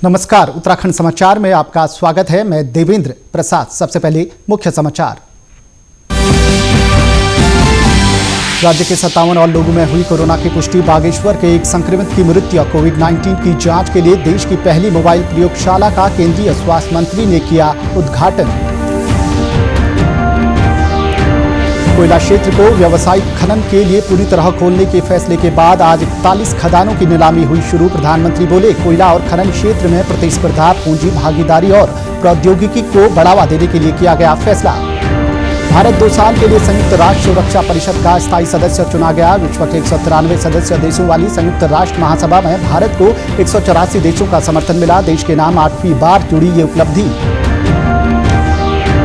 नमस्कार, उत्तराखंड समाचार में आपका स्वागत है। मैं देवेंद्र प्रसाद। सबसे पहले मुख्य समाचार। राज्य के 57 और लोगों में हुई कोरोना की पुष्टि। बागेश्वर के एक संक्रमित की मृत्यु। कोविड-19 की जांच के लिए देश की पहली मोबाइल प्रयोगशाला का केंद्रीय स्वास्थ्य मंत्री ने किया उद्घाटन। कोयला क्षेत्र को व्यावसायिक खनन के लिए पूरी तरह खोलने के फैसले के बाद आज 41 खदानों की नीलामी हुई शुरू। प्रधानमंत्री बोले, कोयला और खनन क्षेत्र में प्रतिस्पर्धा, पूंजी भागीदारी और प्रौद्योगिकी को बढ़ावा देने के लिए किया गया फैसला। भारत 2 साल के लिए संयुक्त राष्ट्र सुरक्षा परिषद का स्थायी सदस्य चुना गया। विश्व के 193 सदस्य देशों वाली संयुक्त राष्ट्र महासभा में भारत को 184 देशों का समर्थन मिला। देश के नाम 8वीं बार जुड़ी ये उपलब्धि।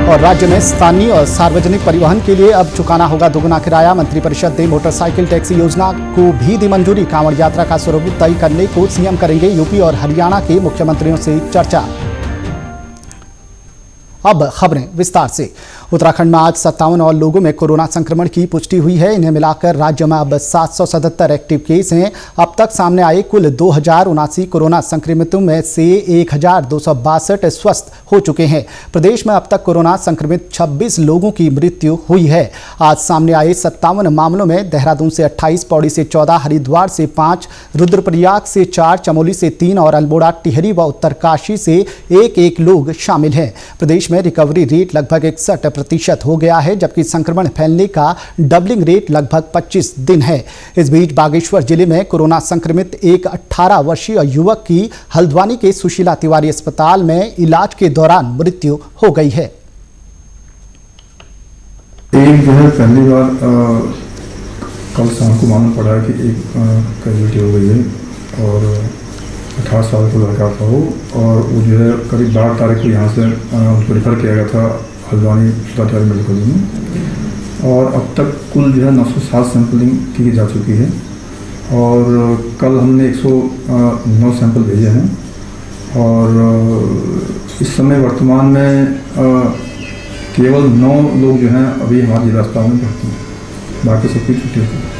और राज्य में स्थानीय और सार्वजनिक परिवहन के लिए अब चुकाना होगा दोगुना किराया। मंत्रिपरिषद ने मोटरसाइकिल टैक्सी योजना को भी दी मंजूरी। कांवड़ यात्रा का स्वरूप तय करने को सीएम करेंगे। यूपी और हरियाणा के मुख्यमंत्रियों से चर्चा। अब खबरें विस्तार से। उत्तराखंड में आज 57 और लोगों में कोरोना संक्रमण की पुष्टि हुई है। इन्हें मिलाकर राज्य में अब 777 एक्टिव केस हैं। अब तक सामने आए कुल 2079 कोरोना संक्रमितों में से 1262 स्वस्थ हो चुके हैं। प्रदेश में अब तक कोरोना संक्रमित 26 लोगों की मृत्यु हुई है। आज सामने आए 57 मामलों में देहरादून से 28, पौड़ी से 14, हरिद्वार से 5, रुद्रप्रयाग से 4, चमोली से 3 और अल्मोड़ा, टिहरी व उत्तरकाशी से 1-1 लोग शामिल हैं। प्रदेश में रिकवरी रेट लगभग 61% हो गया है, जबकि संक्रमण फैलने का डबलिंग रेट लगभग 25 दिन है। इस बीच बागेश्वर जिले में कोरोना संक्रमित एक 18 वर्षीय युवक की हल्द्वानी के सुशीला तिवारी अस्पताल में इलाज के दौरान मृत्यु हो गई है। एक जो है पहली बार कल शाम को मालूम पड़ा कि एक कैजुअलिटी हो गई है और 18 साल का लड़का था वो, और वो जो है करीब 12 तारीख को यहाँ से उनको रेफर किया गया था हल्द्वानी सुशीला मेडिकल कॉलेज में। और अब तक कुल जो है 907 सैंपलिंग की जा चुकी है और कल हमने 109 सैंपल भेजे हैं। और इस समय वर्तमान में केवल 9 लोग जो हैं अभी हमारे जिला अस्पताल में भर्ती हैं, बाकी सबकी छुट्टी होती है।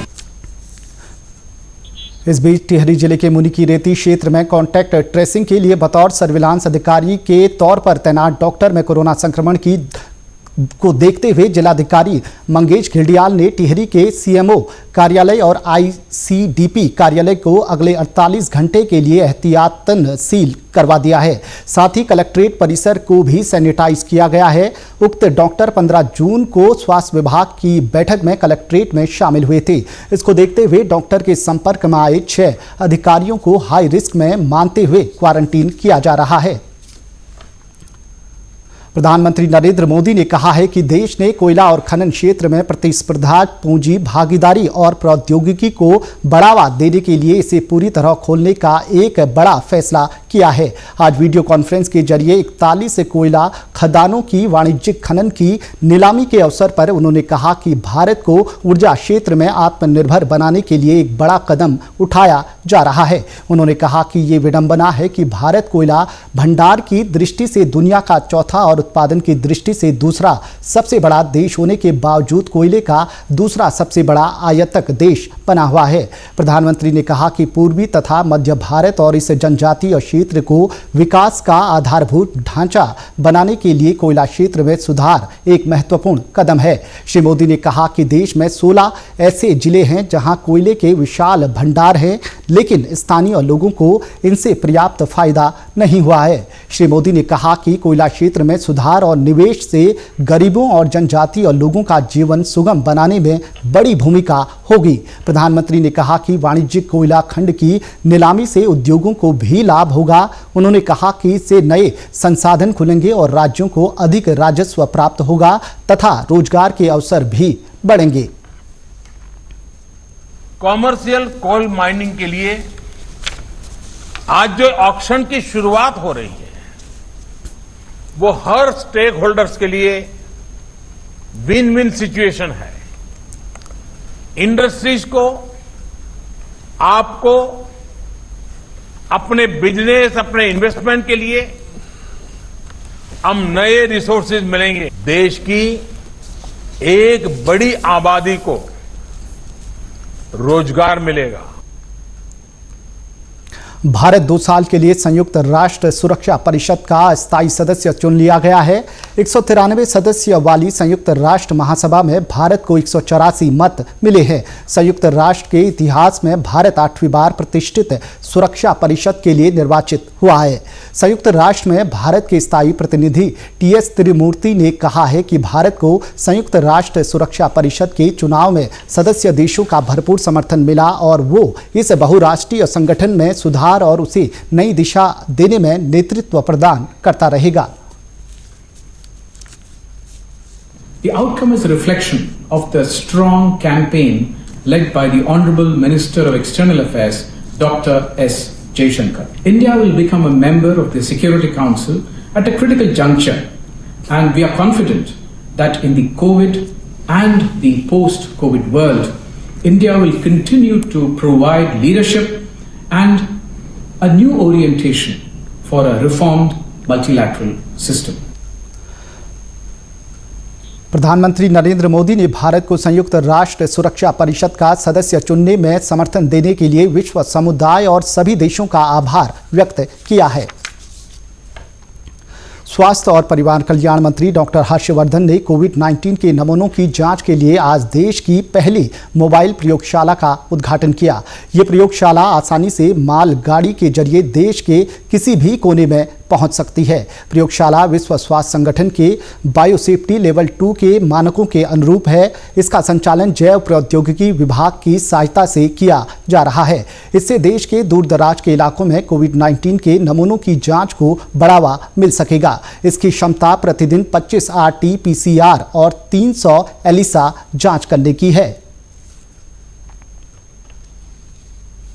इस बीच टिहरी जिले के मुनिकीरेती क्षेत्र में कॉन्टैक्ट ट्रेसिंग के लिए बतौर सर्विलांस अधिकारी के तौर पर तैनात डॉक्टर में कोरोना संक्रमण को देखते हुए जिलाधिकारी मंगेश घिल्डियाल ने टिहरी के सीएमओ कार्यालय और आईसीडीपी कार्यालय को अगले 48 घंटे के लिए एहतियातन सील करवा दिया है। साथ ही कलेक्ट्रेट परिसर को भी सैनिटाइज किया गया है। उक्त डॉक्टर 15 जून को स्वास्थ्य विभाग की बैठक में कलेक्ट्रेट में शामिल हुए थे। इसको देखते हुए डॉक्टर के संपर्क में आए 6 अधिकारियों को हाई रिस्क में मानते हुए क्वारंटीन किया जा रहा है। प्रधानमंत्री नरेंद्र मोदी ने कहा है कि देश ने कोयला और खनन क्षेत्र में प्रतिस्पर्धा, पूंजी भागीदारी और प्रौद्योगिकी को बढ़ावा देने के लिए इसे पूरी तरह खोलने का एक बड़ा फैसला किया है। आज वीडियो कॉन्फ्रेंस के जरिए 41 कोयला खदानों की वाणिज्यिक खनन की नीलामी के अवसर पर उन्होंने कहा कि भारत को ऊर्जा क्षेत्र में आत्मनिर्भर बनाने के लिए एक बड़ा कदम उठाया जा रहा है। उन्होंने कहा कि ये विडंबना है कि भारत कोयला भंडार की दृष्टि से दुनिया का चौथा और उत्पादन की दृष्टि से दूसरा सबसे बड़ा देश होने के बावजूद कोयले का दूसरा सबसे बड़ा आयातक देश बना हुआ है। प्रधानमंत्री ने कहा कि पूर्वी तथा मध्य भारत और इस जनजातीय क्षेत्र को विकास का आधारभूत ढांचा बनाने के लिए कोयला क्षेत्र में सुधार एक महत्वपूर्ण कदम है। श्री मोदी ने कहा कि देश में 16 ऐसे जिले हैं जहां कोयले के विशाल भंडार हैं, लेकिन स्थानीय लोगों को इनसे पर्याप्त फायदा नहीं हुआ है। श्री मोदी ने कहा कि कोयला क्षेत्र में सुधार और निवेश से गरीबों और जनजातीय लोगों का जीवन सुगम बनाने में बड़ी भूमिका होगी। प्रधानमंत्री ने कहा कि वाणिज्यिक कोयला खंड की नीलामी से उद्योगों को भी लाभ होगा। उन्होंने कहा कि इससे नए संसाधन खुलेंगे और राज्यों को अधिक राजस्व प्राप्त होगा तथा रोजगार के अवसर भी बढ़ेंगे। कॉमर्शियल कोल माइनिंग के लिए आज जो ऑक्शन की शुरुआत हो रही है वो हर स्टेक होल्डर्स के लिए विन विन सिचुएशन है। इंडस्ट्रीज को, आपको, अपने बिजनेस, अपने इन्वेस्टमेंट के लिए हम नए रिसोर्सेज मिलेंगे। देश की एक बड़ी आबादी को रोजगार मिलेगा। भारत 2 साल के लिए संयुक्त राष्ट्र सुरक्षा परिषद का स्थायी सदस्य चुन लिया गया है। 193 सदस्य वाली संयुक्त राष्ट्र महासभा में भारत को 184 मत मिले हैं। संयुक्त राष्ट्र के इतिहास में भारत 8वीं बार प्रतिष्ठित सुरक्षा परिषद के लिए निर्वाचित हुआ है। संयुक्त राष्ट्र में भारत के स्थायी प्रतिनिधि टीएस त्रिमूर्ति ने कहा है कि भारत को संयुक्त राष्ट्र सुरक्षा परिषद के चुनाव में सदस्य देशों का भरपूर समर्थन मिला और वो इस बहुराष्ट्रीय संगठन में सुधार और उसे नई दिशा देने में नेतृत्व प्रदान करता रहेगा। The outcome is a reflection of the strong campaign led by the Honorable Minister of External Affairs, Dr. S. Jaishankar. India will become a member of the Security Council at a critical juncture, and we are confident that in the COVID and the post-COVID world, India will continue to provide leadership and a new orientation for a reformed multilateral system. प्रधानमंत्री नरेंद्र मोदी ने भारत को संयुक्त राष्ट्र सुरक्षा परिषद का सदस्य चुनने में समर्थन देने के लिए विश्व समुदाय और सभी देशों का आभार व्यक्त किया है। स्वास्थ्य और परिवार कल्याण मंत्री डॉक्टर हर्षवर्धन ने कोविड-19 के नमूनों की जांच के लिए आज देश की पहली मोबाइल प्रयोगशाला का उद्घाटन किया। ये प्रयोगशाला आसानी से मालगाड़ी के जरिए देश के किसी भी कोने में पहुंच सकती है। प्रयोगशाला विश्व स्वास्थ्य संगठन के बायोसेफ्टी लेवल 2 के मानकों के अनुरूप है। इसका संचालन जैव प्रौद्योगिकी विभाग की सहायता से किया जा रहा है। इससे देश के दूर दराज के इलाकों में कोविड-19 के नमूनों की जांच को बढ़ावा मिल सकेगा। इसकी क्षमता प्रतिदिन 25 RT-PCR और 300 ELISA जांच करने की है।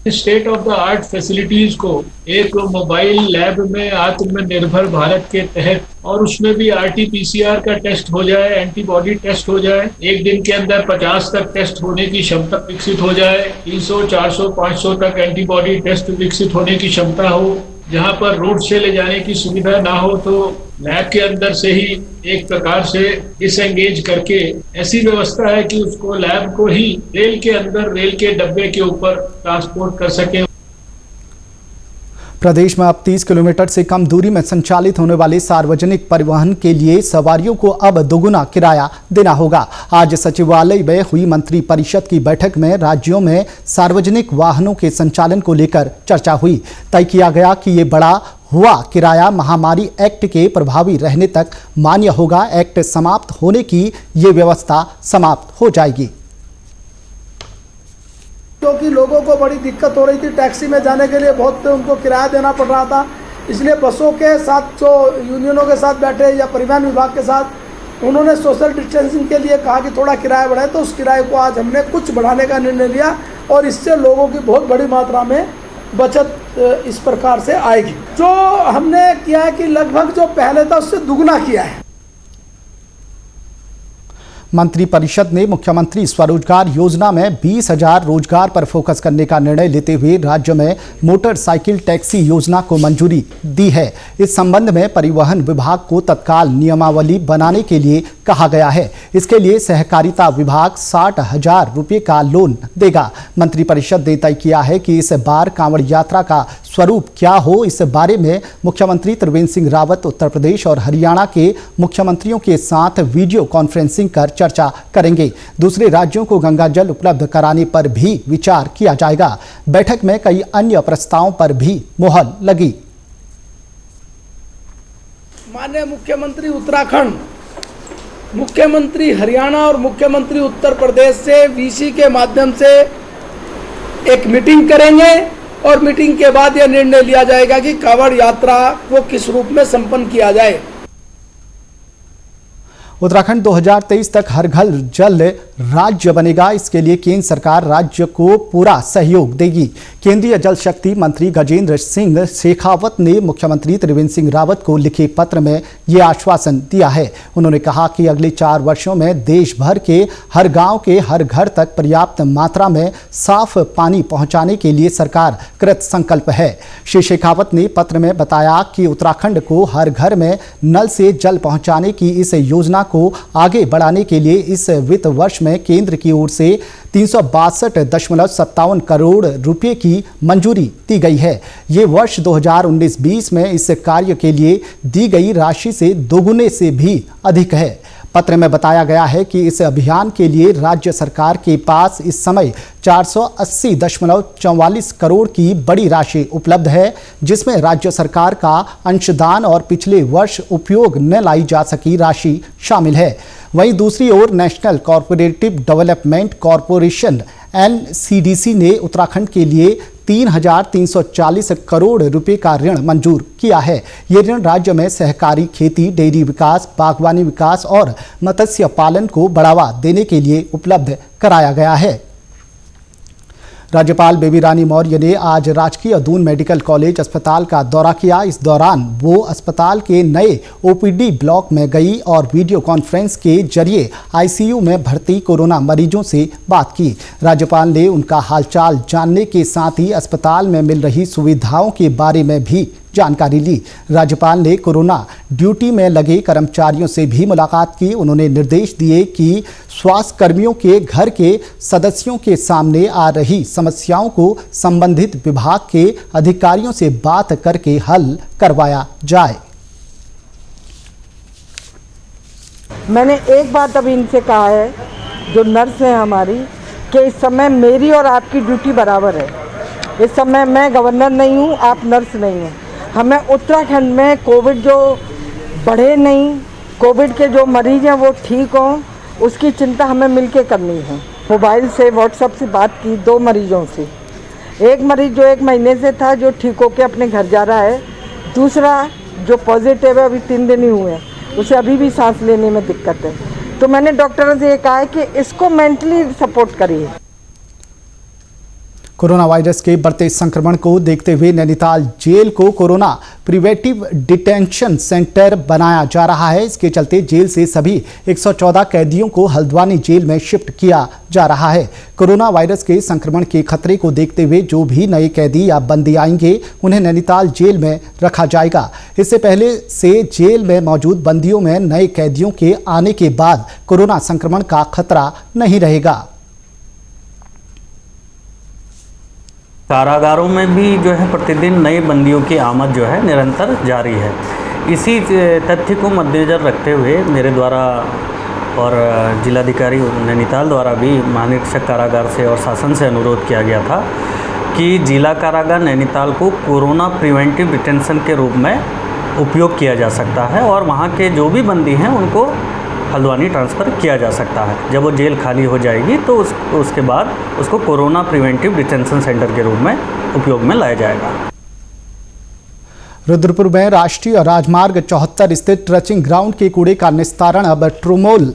State of the art facilities को एक मोबाइल लैब में आत्मनिर्भर भारत के तहत और उसमें भी RT-PCR का टेस्ट हो जाए, एंटीबॉडी टेस्ट हो जाए, एक दिन के अंदर 50 तक टेस्ट होने की क्षमता विकसित हो जाए, 300, 400, 500 तक एंटीबॉडी टेस्ट विकसित होने की क्षमता हो, जहां पर रोड से ले जाने की सुविधा ना हो तो लैब के अंदर से ही एक प्रकार से डिसएंगेज करके ऐसी व्यवस्था है कि उसको लैब को ही रेल के अंदर रेल के डब्बे के ऊपर ट्रांसपोर्ट कर सके। प्रदेश में अब 30 किलोमीटर से कम दूरी में संचालित होने वाले सार्वजनिक परिवहन के लिए सवारियों को अब दोगुना किराया देना होगा। आज सचिवालय में हुई मंत्री परिषद की बैठक में राज्यों में सार्वजनिक वाहनों के संचालन को लेकर चर्चा हुई। तय किया गया कि ये बढ़ा हुआ किराया महामारी एक्ट के प्रभावी रहने तक मान्य होगा। एक्ट समाप्त होने की ये व्यवस्था समाप्त हो जाएगी। क्योंकि लोगों को बड़ी दिक्कत हो रही थी, टैक्सी में जाने के लिए बहुत उनको किराया देना पड़ रहा था, इसलिए बसों के साथ जो यूनियनों के साथ बैठे या परिवहन विभाग के साथ उन्होंने सोशल डिस्टेंसिंग के लिए कहा कि थोड़ा किराया बढ़ाए, तो उस किराए को आज हमने कुछ बढ़ाने का निर्णय लिया और इससे लोगों की बहुत बड़ी मात्रा में बचत इस प्रकार से आएगी। जो हमने किया है कि लगभग जो पहले था उससे दुगना किया है। मंत्रिपरिषद ने मुख्यमंत्री स्वरोजगार योजना में 20,000 रोजगार पर फोकस करने का निर्णय लेते हुए राज्य में मोटरसाइकिल टैक्सी योजना को मंजूरी दी है। इस संबंध में परिवहन विभाग को तत्काल नियमावली बनाने के लिए कहा गया है। इसके लिए सहकारिता विभाग 60,000 रुपये का लोन देगा। मंत्रिपरिषद ने तय किया है कि इस बार कांवड़ यात्रा का स्वरूप क्या हो, इस बारे में मुख्यमंत्री त्रिवेंद्र सिंह रावत उत्तर प्रदेश और हरियाणा के मुख्यमंत्रियों के साथ वीडियो कॉन्फ्रेंसिंग कर चर्चा करेंगे। दूसरे राज्यों को गंगा जल उपलब्ध कराने पर भी विचार किया जाएगा। बैठक में कई अन्य प्रस्तावों पर भी मुहर लगी। माननीय मुख्यमंत्री उत्तराखंड, मुख्यमंत्री हरियाणा और मुख्यमंत्री उत्तर प्रदेश से वीसी के माध्यम से एक मीटिंग करेंगे और मीटिंग के बाद यह निर्णय लिया जाएगा कि कांवड़ यात्रा को किस रूप में संपन्न किया जाए। उत्तराखंड 2023 तक हर घर जल राज्य बनेगा। इसके लिए केंद्र सरकार राज्य को पूरा सहयोग देगी। केंद्रीय जल शक्ति मंत्री गजेंद्र सिंह शेखावत ने मुख्यमंत्री त्रिवेंद्र सिंह रावत को लिखे पत्र में ये आश्वासन दिया है। उन्होंने कहा कि अगले 4 वर्षों में देश भर के हर गांव के हर घर तक पर्याप्त मात्रा में साफ पानी पहुंचाने के लिए सरकार कृत संकल्प है। श्री शेखावत ने पत्र में बताया कि उत्तराखंड को हर घर में नल से जल पहुंचाने की इस योजना को आगे बढ़ाने के लिए इस वित्त वर्ष में केंद्र की ओर से 362.57 करोड़ रुपए की मंजूरी दी गई है। ये वर्ष 2019-20 में इस कार्य के लिए दी गई राशि से दोगुने से भी अधिक है। पत्र में बताया गया है कि इस अभियान के लिए राज्य सरकार के पास इस समय 480.44 करोड़ की बड़ी राशि उपलब्ध है, जिसमें राज्य सरकार का अंशदान और पिछले वर्ष उपयोग न लाई जा सकी राशि शामिल है। वहीं दूसरी ओर national corporative development corporation NCDC ने उत्तराखंड के लिए 3,340 करोड़ रुपए का ऋण मंजूर किया है। ये ऋण राज्य में सहकारी खेती, डेयरी विकास, बागवानी विकास और मत्स्य पालन को बढ़ावा देने के लिए उपलब्ध कराया गया है। राज्यपाल बेबी रानी मौर्य ने आज राजकीय दून मेडिकल कॉलेज अस्पताल का दौरा किया। इस दौरान वो अस्पताल के नए OPD ब्लॉक में गई और वीडियो कॉन्फ्रेंस के जरिए ICU में भर्ती कोरोना मरीजों से बात की। राज्यपाल ने उनका हालचाल जानने के साथ ही अस्पताल में मिल रही सुविधाओं के बारे में भी जानकारी ली। राज्यपाल ने कोरोना ड्यूटी में लगे कर्मचारियों से भी मुलाकात की। उन्होंने निर्देश दिए कि स्वास्थ्य कर्मियों के घर के सदस्यों के सामने आ रही समस्याओं को संबंधित विभाग के अधिकारियों से बात करके हल करवाया जाए। मैंने एक बात अभी इनसे कहा है, जो नर्स है हमारी, कि इस समय मेरी और आपकी ड्यूटी बराबर है। इस समय मैं गवर्नर नहीं हूँ, आप नर्स नहीं हैं। हमें उत्तराखंड में कोविड जो बढ़े नहीं, कोविड के जो मरीज हैं वो ठीक हों, उसकी चिंता हमें मिलके करनी है। मोबाइल से, व्हाट्सएप से बात की 2 मरीजों से। एक मरीज जो 1 महीने से था, जो ठीक होकर अपने घर जा रहा है। दूसरा जो पॉजिटिव है, अभी 3 दिन ही हुए हैं, उसे अभी भी सांस लेने में दिक्कत है। तो मैंने डॉक्टरों से ये कहा है कि इसको मेंटली सपोर्ट करिए। कोरोना वायरस के बढ़ते संक्रमण को देखते हुए नैनीताल जेल को कोरोना प्रिवेंटिव डिटेंशन सेंटर बनाया जा रहा है। इसके चलते जेल से सभी 114 कैदियों को हल्द्वानी जेल में शिफ्ट किया जा रहा है। कोरोना वायरस के संक्रमण के खतरे को देखते हुए जो भी नए कैदी या बंदी आएंगे, उन्हें नैनीताल जेल में रखा जाएगा। इससे पहले से जेल में मौजूद बंदियों में नए कैदियों के आने के बाद कोरोना संक्रमण का खतरा नहीं रहेगा। कारागारों में भी जो है प्रतिदिन नए बंदियों की आमद जो है निरंतर जारी है। इसी तथ्य को मद्देनजर रखते हुए मेरे द्वारा और जिलाधिकारी नैनीताल द्वारा भी महानिरीक्षक कारागार से और शासन से अनुरोध किया गया था कि जिला कारागार नैनीताल को कोरोना प्रिवेंटिव डिटेंशन के रूप में उपयोग किया जा सकता है और वहाँ के जो भी बंदी हैं उनको हल्द्वानी ट्रांसफ़र किया जा सकता है। जब वो जेल खाली हो जाएगी तो उसके बाद उसको कोरोना प्रिवेंटिव डिटेंशन सेंटर के रूप में उपयोग में लाया जाएगा। रुद्रपुर में राष्ट्रीय राजमार्ग 74 स्थित ट्रचिंग ग्राउंड के कूड़े का निस्तारण अब ट्रोमोल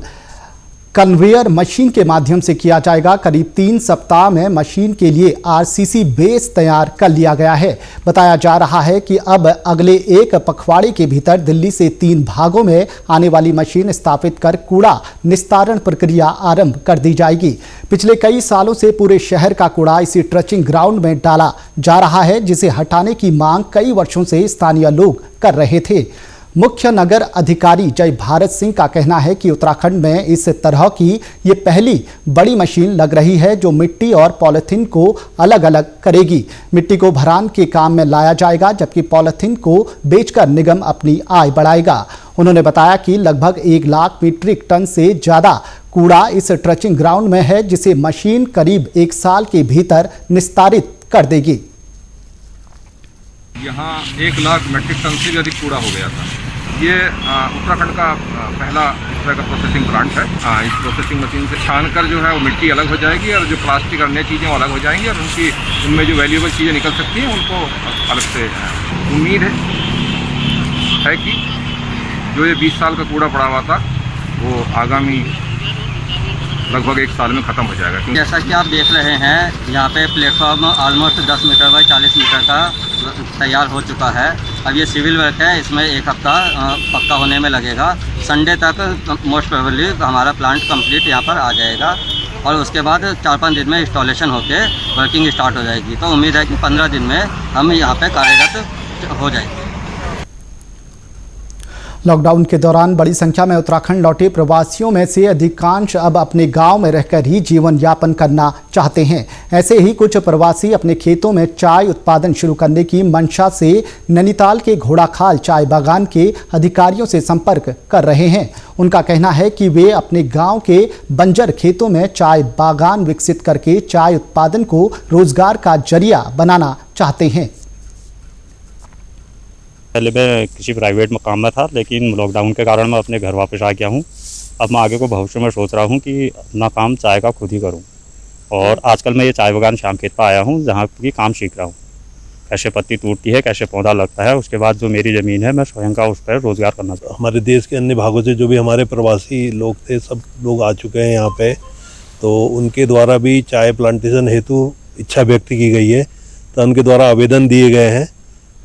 कन्वेयर मशीन के माध्यम से किया जाएगा। करीब 3 सप्ताह में मशीन के लिए RCC बेस तैयार कर लिया गया है। बताया जा रहा है कि अब अगले 1 पखवाड़े के भीतर दिल्ली से 3 भागों में आने वाली मशीन स्थापित कर कूड़ा निस्तारण प्रक्रिया आरंभ कर दी जाएगी। पिछले कई सालों से पूरे शहर का कूड़ा इसी ट्रचिंग ग्राउंड में डाला जा रहा है, जिसे हटाने की मांग कई वर्षों से स्थानीय लोग कर रहे थे। मुख्य नगर अधिकारी जय भारत सिंह का कहना है कि उत्तराखंड में इस तरह की ये पहली बड़ी मशीन लग रही है जो मिट्टी और पॉलिथीन को अलग अलग करेगी। मिट्टी को भरान के काम में लाया जाएगा, जबकि पॉलिथीन को बेचकर निगम अपनी आय बढ़ाएगा। उन्होंने बताया कि लगभग 1 लाख मीट्रिक टन से ज़्यादा कूड़ा इस ट्रचिंग ग्राउंड में है, जिसे मशीन करीब 1 साल के भीतर निस्तारित कर देगी। यहाँ 1 लाख मीट्रिक टन से भी अधिक कूड़ा हो गया था। ये उत्तराखंड का पहला इस तरह का प्रोसेसिंग प्लांट है। इस प्रोसेसिंग मशीन से छानकर जो है वो मिट्टी अलग हो जाएगी और जो प्लास्टिक और अन्य चीज़ें वो अलग हो जाएंगी और उनमें जो वैल्यूएबल चीज़ें निकल सकती हैं उनको अलग से उम्मीद है कि जो ये 20 साल का कूड़ा पड़ा हुआ था वो आगामी लगभग 1 साल में ख़त्म हो जाएगा। जैसा कि आप देख रहे हैं, यहाँ पे platform almost 10 meter by 40 meter का तैयार हो चुका है। अब ये सिविल वर्क है, इसमें 1 हफ्ता पक्का होने में लगेगा। संडे तक मोस्ट प्रोबेबली हमारा प्लांट कंप्लीट यहाँ पर आ जाएगा और उसके बाद 4-5 दिन में इंस्टॉलेशन होके वर्किंग स्टार्ट हो जाएगी। तो उम्मीद है कि 15 दिन में हम यहाँ पे कार्यरत हो जाएंगे। लॉकडाउन के दौरान बड़ी संख्या में उत्तराखंड लौटे प्रवासियों में से अधिकांश अब अपने गांव में रहकर ही जीवन यापन करना चाहते हैं। ऐसे ही कुछ प्रवासी अपने खेतों में चाय उत्पादन शुरू करने की मंशा से नैनीताल के घोड़ाखाल चाय बागान के अधिकारियों से संपर्क कर रहे हैं। उनका कहना है कि वे अपने गांव के बंजर खेतों में चाय बागान विकसित करके चाय उत्पादन को रोजगार का जरिया बनाना चाहते हैं। पहले मैं किसी प्राइवेट मकाम में था, लेकिन लॉकडाउन के कारण मैं अपने घर वापस आ गया हूँ। अब मैं आगे को भविष्य में सोच रहा हूँ कि अपना काम चाय का खुद ही करूँ। और आजकल मैं ये चाय बागान श्याम खेत पर आया हूँ, जहाँ की काम सीख रहा हूँ। कैसे पत्ती टूटती है, कैसे पौधा लगता है, उसके बाद जो मेरी ज़मीन है मैं स्वयं का उस पर रोज़गार करना चाहता हूँ। हमारे देश के अन्य भागों से जो भी हमारे प्रवासी लोग थे, सब लोग आ चुके हैं यहाँ पे, तो उनके द्वारा भी चाय प्लांटेशन हेतु इच्छा व्यक्त की गई है, तो उनके द्वारा आवेदन दिए गए हैं।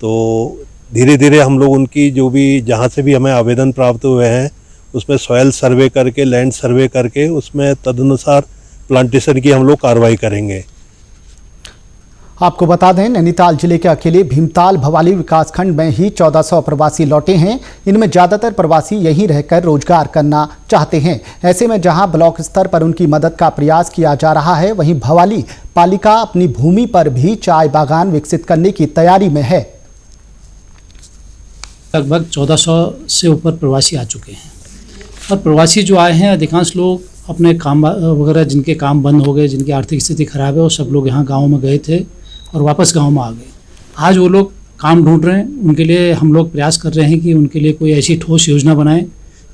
तो धीरे धीरे हम लोग उनकी जो भी जहाँ से भी हमें आवेदन प्राप्त हुए हैं उसमें सॉयल सर्वे करके, लैंड सर्वे करके उसमें तदनुसार प्लांटेशन की हम लोग कार्रवाई करेंगे। आपको बता दें, नैनीताल जिले के अकेले भीमताल भवाली विकासखंड में ही 1400 प्रवासी लौटे हैं। इनमें ज़्यादातर प्रवासी यहीं रहकर रोजगार करना चाहते हैं। ऐसे में जहां ब्लॉक स्तर पर उनकी मदद का प्रयास किया जा रहा है, वहीं भवाली पालिका अपनी भूमि पर भी चाय बागान विकसित करने की तैयारी में है। लगभग 1400 से ऊपर प्रवासी आ चुके हैं और प्रवासी जो आए हैं अधिकांश लोग अपने काम वगैरह, जिनके काम बंद हो गए, जिनकी आर्थिक स्थिति खराब है, वो सब लोग यहाँ गाँव में गए थे और वापस गांव में आ गए। आज वो लोग काम ढूंढ रहे हैं। उनके लिए हम लोग प्रयास कर रहे हैं कि उनके लिए कोई ऐसी ठोस योजना बनाएं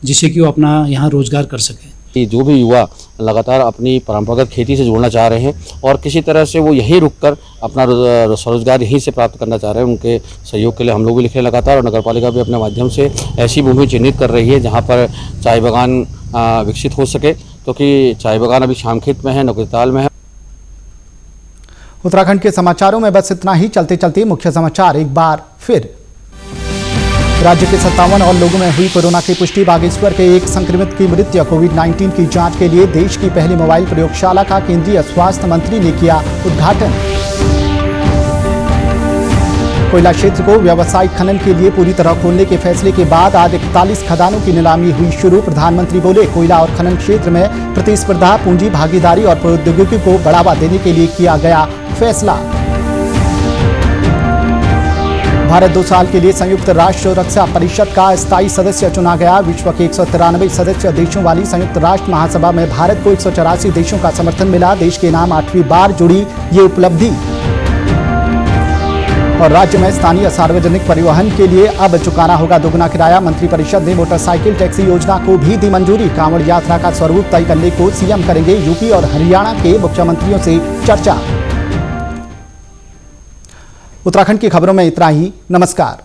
जिससे कि वो अपना यहाँ रोजगार कर सकें। जो भी युवा लगातार अपनी परंपरागत खेती से जोड़ना चाह रहे हैं और किसी तरह से वो यहीं रुककर अपना स्वरोजगार यहीं से प्राप्त करना चाह रहे हैं, उनके सहयोग के लिए हम लोग भी लिख रहे हैं लगातार। और नगरपालिका भी अपने माध्यम से ऐसी भूमि चिन्हित कर रही है जहाँ पर चाय बागान विकसित हो सके, क्योंकि चाय बागान अभी श्यामखेत में है, नैनीताल में है। उत्तराखंड के समाचारों में बस इतना ही। चलते चलते मुख्य समाचार एक बार फिर। राज्य के 57 और लोगों में हुई कोरोना की पुष्टि। बागेश्वर के एक संक्रमित की मृत्यु। कोविड-19 की जांच के लिए देश की पहली मोबाइल प्रयोगशाला का केंद्रीय स्वास्थ्य मंत्री ने किया उद्घाटन। कोयला क्षेत्र को व्यावसायिक खनन के लिए पूरी तरह खोलने के फैसले के बाद आज 41 खदानों की नीलामी हुई शुरू। प्रधानमंत्री बोले, कोयला और खनन क्षेत्र में प्रतिस्पर्धा, पूंजी भागीदारी और प्रौद्योगिकी को बढ़ावा देने के लिए किया गया फैसला। भारत 2 साल के लिए संयुक्त राष्ट्र रक्षा परिषद का स्थायी सदस्य चुना गया। विश्व के 193 सदस्य देशों वाली संयुक्त राष्ट्र महासभा में भारत को 184 देशों का समर्थन मिला। देश के नाम 8वीं बार जुड़ी ये उपलब्धि। और राज्य में स्थानीय सार्वजनिक परिवहन के लिए अब चुकाना होगा दोगुना किराया। मंत्रिपरिषद ने मोटरसाइकिल टैक्सी योजना को भी दी मंजूरी। कांवड़ यात्रा का स्वरूप तय करने को सीएम करेंगे। यूपी और हरियाणा के मुख्यमंत्रियों से चर्चा। उत्तराखंड की खबरों में इतना ही। नमस्कार।